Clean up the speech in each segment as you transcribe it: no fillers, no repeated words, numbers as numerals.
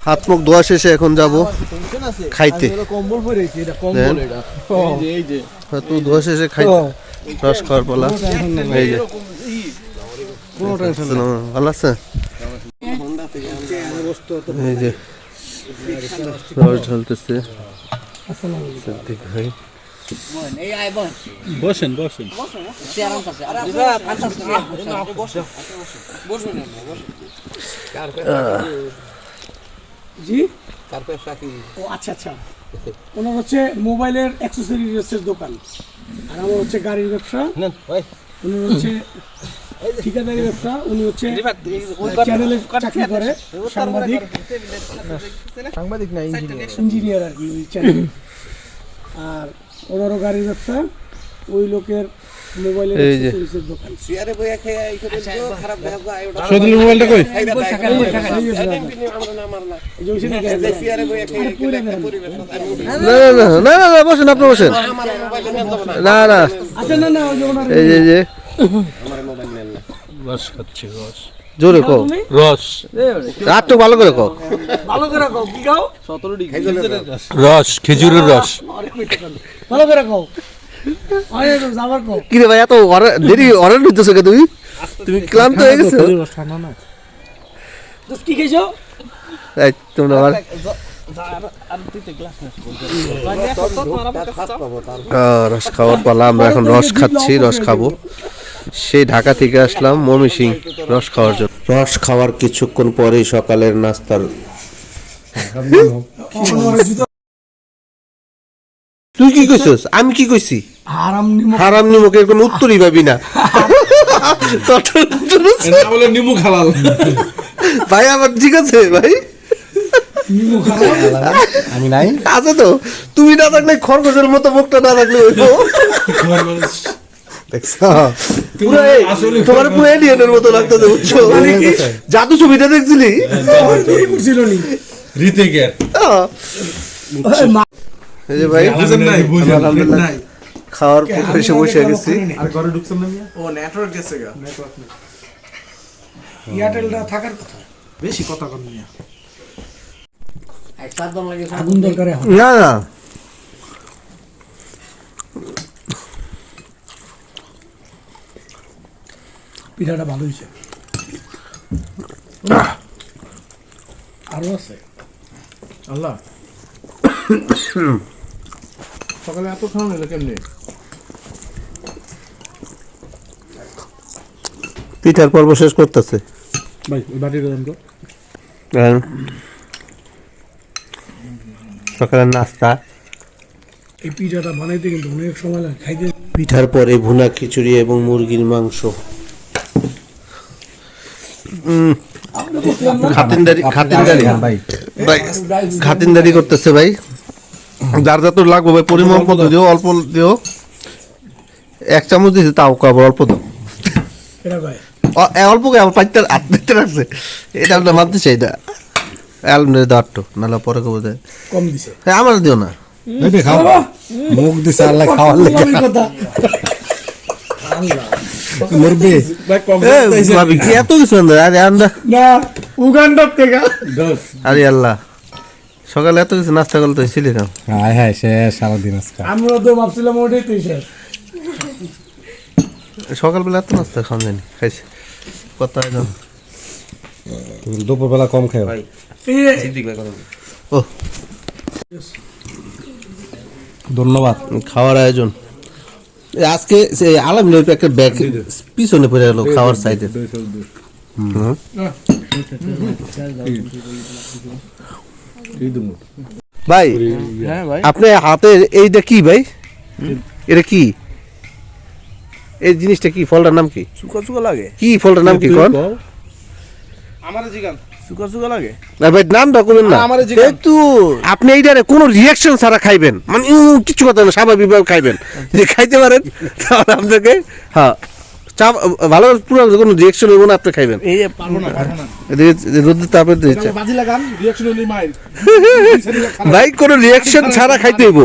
হাত মুখ ধোয়া শেষে এখন যাব খাইতে। তুই ধোয়া শেষে খাইতে রস খাওয়ার পালা। এই যে ভালো আছে, এই যে রস ঢালতেছে ভাই। বসেন বসেন জি ও আচ্ছা আচ্ছা, ওনার হচ্ছে মোবাইলের অ্যাক্সেসরিজের দোকান, আর আমার হচ্ছে গাড়ির ব্যবসা, উনি হচ্ছে ঠিকাদারি ব্যবসা, উনি হচ্ছে চ্যানেলে চাকরি করে, সাংবাদিক না ইঞ্জিনিয়ার আর কি ওই চ্যানেল। আর ওনারও গাড়ির ব্যবসা, ওই লোকের মোবাইলের অ্যাক্সেসরিজের দোকান। সিয়ারে বইয়া খেয়ে এই করে খারাপ ভাগা আইওটা সদল মোবাইলটা কই না না না না বসেন, আপনি বসেন। না না আচ্ছা না না এই যে আমার মোবাইল নেন না, রস খাচ্ছি রস। জোরে কও রস, রাত তো ভালো করে কও, ভালো করে কও কি খাও? 17 ডিগ্রি রস, খেজুরের রস ভালো করে কও। আরে তো যাবার কও কি রে ভাই, এত দেরি অর্ডার দিতেছো কে তুমি? তুমি ক্লান্ত হয়ে গেছো? তো কি খাইছো? এই তোমরা আর রস খাওয়ার পালা। আমরা এখন রস খাচ্ছি, রস খাবো। সেই ঢাকা থেকে আসলাম ময়মনসিং রস খাওয়ার জন্য। রস খাওয়ার কিছুক্ষণ পরেই সকালের নাস্তার। তুই কি কইছস? আমি কি কইছি? হারাম নিমক এর কোনো উত্তরই পাবি না। বলে নিমু খালাল ভাই আমার ঠিক আছে ভাই, আমি নাই আছে তো। তুমি না থাকলে খরগোশের মতো মুখটা না থাকলে তোমার পুরো এলিয়েনের মতো লাগতেছে, বুঝছো? জাদু ছবিটা দেখছিলি? এই যে ভাই আলহামদুলিল্লাহ খাওয়ার পর এসে বসে গেছি। আর ঘরে ঢুকছেন না মিয়া? ও নেটওয়ার্ক গেছে গা, এয়ারটেলটা থাকার কথা। বেশি কথা কম মিয়া। আগুন দরকার এখন। না না পিঠাটা ভালো হয়েছে, আরো আছে। আল্লাহ সকালে এত খাওয়া নিল কেমনি? পিঠার পর্ব শেষ করতেছে ভাই ওই বাটিটা দেন তো। সকালের নাস্তা। এই পিঠাটা বানাইতে কিন্তু অনেক সময় লাগে, খাইতে। পিঠার পরে ভুনা খিচুড়ি এবং মুরগির মাংস। খাতিনদারি করতেছে ভাই। যার যত লাগবে ভাই পরিমাণ মতো দিও, অল্প দিও। 1 চামচ দিয়েছে তাও আবার অল্প দাও, অল্প করে আমার পাইতে রাখছে। এটা আমরা মানতে চাই না। অ্যালমন্ডের দাও একটু, নাহলে পরে কবে দেয় কম দিছে। হ্যাঁ আমার দিও না, মুখ দিছে আল্লাহ খাওয়ার লেগে। মুরগি ভাই কম ভাবি কি এত কিছু আরে আন্দা না উগান্ডার থেকে। আরে আল্লাহ, সকালে এত কিছু নাস্তা করলে তো ছিলি না। হ্যাঁ হ্যাঁ শেষ সারাদিন আজকে। আমরা তো ভাবছিলাম ওটাই তুই শেষ। সকালবেলা এত নাস্তা খাওয়া যায়নি, খাইছি কথা একদম। দুপুরবেলা কম খাও। ও ধন্যবাদ। খাওয়ার আয়োজন আজকে আলহামদুলিল্লাহ একটা ব্যাগ পিছনে পড়ে গেল খাওয়ার সাইডে। ভাই আপনি হাতে এইটা কি ভাই? এটা কি এই জিনিসটা? কি ফলটার নাম কি? সুকা সুকা লাগে। কি ফলটার নাম কি কোন? আমারে জিগান সুকা সুকা লাগে না ভাই নামটা করবেন না। আমারে জিগান একটু আপনি এইটারে কোনো রিঅ্যাকশন ছাড়া খাইবেন, মানে কিছু কথা না, স্বাভাবিকভাবে খাইবেন। যে খাইতে পারেন তাহলে আপনাকে হ্যাঁ চা ভালো পুরো কোনো রিঅ্যাকশন হইব না, আপনি খাইবেন। এই যে পারবো না রোদের তাপে দিচ্ছে বাজি লাগান রিঅ্যাকশন হলি মাইর। ভাই কোনো রিঅ্যাকশন ছাড়া খাইতে হইব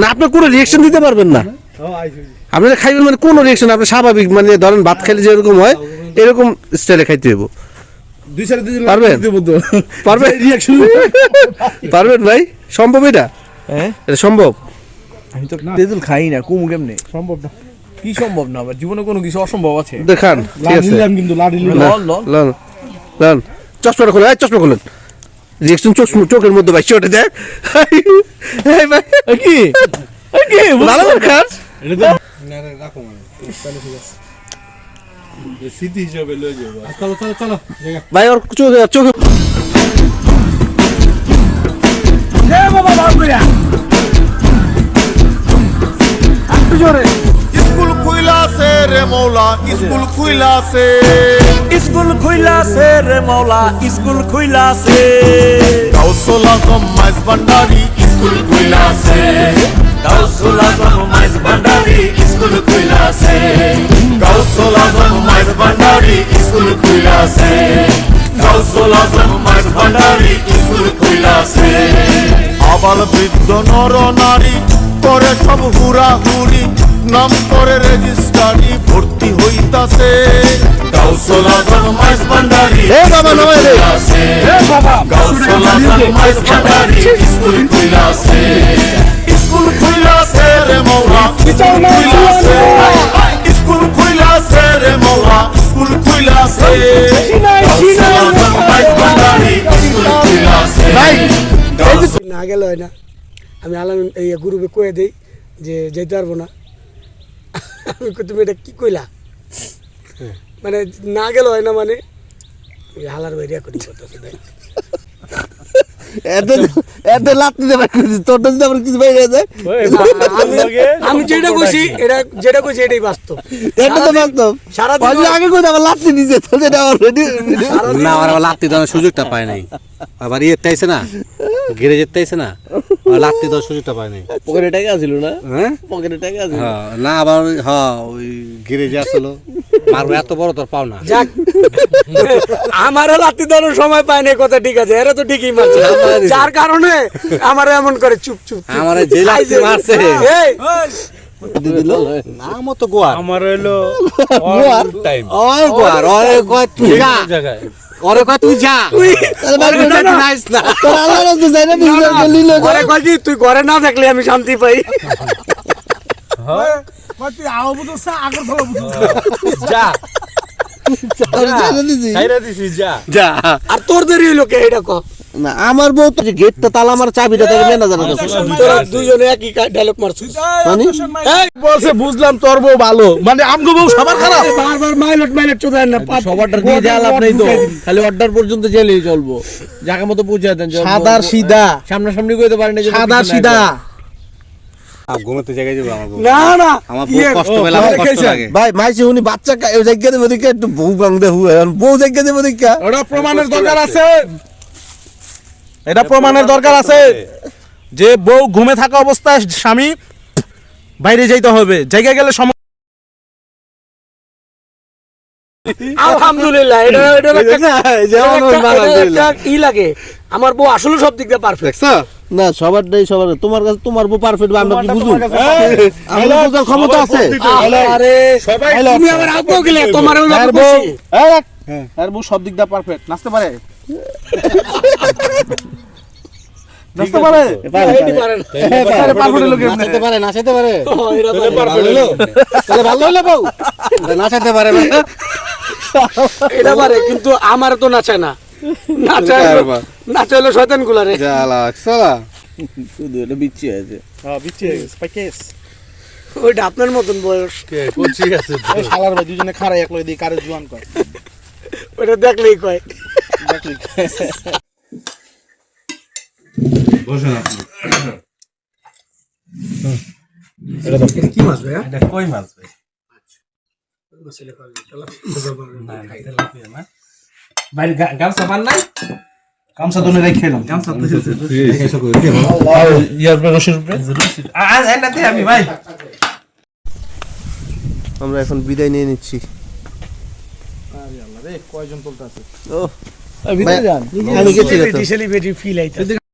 না, আপনি কোনো রিঅ্যাকশন দিতে পারবেন না। আপনারা খাইবেন মানে কোনো রিঅ্যাকশন, আপনি স্বাভাবিক মানে ধরেন ভাত খাইলে যেরকম হয় এরকম স্টাইলে খাইতে হইব। দুই সাড়ে দুই পারবেন? পারবেন রিয়াকশন পারবেন ভাই সম্ভব এটা হ্যাঁ এটা সম্ভব আমি তো তেঁতুল খাই না কুমু কেমনে সম্ভব না কি সম্ভব না আমার জীবনে কোনো কিছু অসম্ভব আছে দেখান ঠিক আছে নিলাম কিন্তু লাড়ি নিলাম না, লল লল লন লন চশমাটা খোলেন চশমা খোলেন রিয়েকশন চোখের মধ্যে ভাই ওটা দেখ এই ভাই কি কি ভালো করে খান স্মৃতি হিসাবে লয়ে যাবো চলো চলো চলো ভাই ওর চোখে বাবা ভাব কইরা একটু জোরে স্কুল খুইলাছে রে মৌলা স্কুল খুইলাছে স্কুল খুইলাছে রে মৌলা স্কুল খুইলাছে কাউসল আজম মাইজ ভান্ডারি স্কুল খুইলাছে গাউসুল আজম মাইজ ভান্ডারি স্কুল খুইলাছে কাউসল আজম মাইজ ভান্ডারি স্কুল খুইলাছে গাউসুল আজম মাইজ ভান্ডারি স্কুল খুইলাছে আবাল বৃদ্ধ নর নারী করে সব হুড়াহুড়ি নাম করে রেজিস্ট্রারি ভর্তি হইতাছে কাউসল আজম মাইজ ভান্ডারি এ বাবা নামাই দে কাউসল আজম মাইজ ভান্ডারি স্কুল খুইলাছে স্কুল খুইলাছে রে মৌলা স্কুল খুইলাছে স্কুল খুইলাছে রে মৌলা স্কুল খুইলাছে কাউসল আজম মাইজ ভান্ডারি স্কুল খুইলাছে ভাই না গেলে হয় না আমি আলাম এই গ্রুপে কয়ে দেই যে যেতে পারবো না আমি কই, তুমি এটা কি কইলা মানে না গেলে হয় না মানে এই হালার বাইরিয়া করি করতেছে ভাই এতে লাত দিতে পারি তোরটা যদি আমার কিছু বাইরে যায় আমি যেটা কইছি এটা যেটা কইছি এটাই বাস্তব এটা তো বাস্তব সারাদিন সারাদিন আগে কই আবার লাত দিছে তো যেটা অলরেডি না আমার আবার লাত্তি দেওয়ার সুযোগটা পায় নাই আবার ইয়েতে আইছে না ঘিরে যেতে আইছে না আর লাত্তি দেওয়ার সুযোগটা পায় নাই পকেটে টাকা ছিল না হ্যাঁ পকেটে টাকা ছিল হ্যাঁ, না আবার ওই ঘিরে যে আসলো মারবো এত বড় তোর পাও না যাক আমারও লাত্তি দেওয়ার সময় পায় না কথা ঠিক আছে এরা তো ঠিকই মারছে যার কারণে আমার এমন করে চুপ চুপ চুপ। আমার যে লাত্তি মারছে এই দিল নাম তো গোয়ার আমার হলো গোয়ার টাইম ওই গোয়ার ওরে কয় তুই যা জায়গায় ওরে কয় তুই যা তাহলে মারবি না না নাইস না তোর আল্লাহ রাস্তা যায় না বিজনেস করলি লোক ঘরে কয় কি তুই ঘরে না থাকলে আমি শান্তি পাই তুই আও বুঝছ আগর ভালো বুঝছ যা দিছি খাইরা দিছিস যা যা আর তোর দেরি হইলো কে এটা কো না আমার বউ তো গেটটা তালা আমার চাবিটা থেকে ম্যানেজার কাছে তোরা দুইজনে একই ডায়লগ মারছিস মানে এই বলছে বুঝলাম তোর বউ ভালো মানে আমগো বউ সবার খারাপ বারবার মাইলট চোদায় না সবারটা দিয়ে যা লাভ নেই তো খালি অর্ডার পর্যন্ত গেলেই চলবো জায়গা মতো পৌঁছে দেন সাদার সিধা সামনাসামনি কইতে পারেন না যে সাদার সিধা ঘুমাতে জায়গায় যাবো আমার বউ। না না আমার বউ কষ্ট পেলে আমার কষ্ট লাগে ভাই মাইছে উনি বাচ্চা ওই জায়গা দেবো দিকে একটু বউ বাংদে হুয়ে বউ জায়গা দেবো দিকে ওটা প্রমাণের দরকার আছে এটা প্রমাণের দরকার আছে যে বউ ঘুমে থাকা অবস্থায় স্বামী বাইরে যাইতে হবে জায়গা গেলে আলহামদুলিল্লাহ এটা একটা ই লাগে আমার বউ আসলে সব দিক দিয়ে পারফেক্ট দেখছো না সবারটাই সবার তোমার কাছে তোমার বউ পারফেক্ট আমরা কি বুঝুন আমার বুঝার ক্ষমতা আছে আরে তুমি আমার আব্বু গেলে তোমার বউ আর বউ সব দিক দিয়ে পারফেক্ট নাচতে পারে নাচতে পারে এটি পারে না নাচাতে পারে নাচাতে পারে এরা তাহলে ভালো হলো বউ নাচাতে পারে না এটা পারে কিন্তু আমার তো নাচায় না নাচাইলো শয়তান গুলারে জ্বালা সালা শুধু এটা বিচ্ছি আছে হ্যাঁ বিচ্ছে স্পাইকেস ওইটা আপনার মতন বয়স ঠিক আছে এই শালার ভাই দুজনে খাড়াই একলাই দিয়ে কারে জোয়ান কয় ওইটা দেখলেই কয় কি মাছ ভাই এটা কই মাছ ভাই ভাই গামছা মান নাই গামছা দনে রেখে খেলাম গামছা ইয়ার রশির উপরে আজ এনাতে আমি ভাই আমরা এখন বিদায় নিয়ে নিচ্ছি কয়জন চলতে আছে ও ভিতরে যান আমি গেছি সেলিব্রিটি ফিল আইতা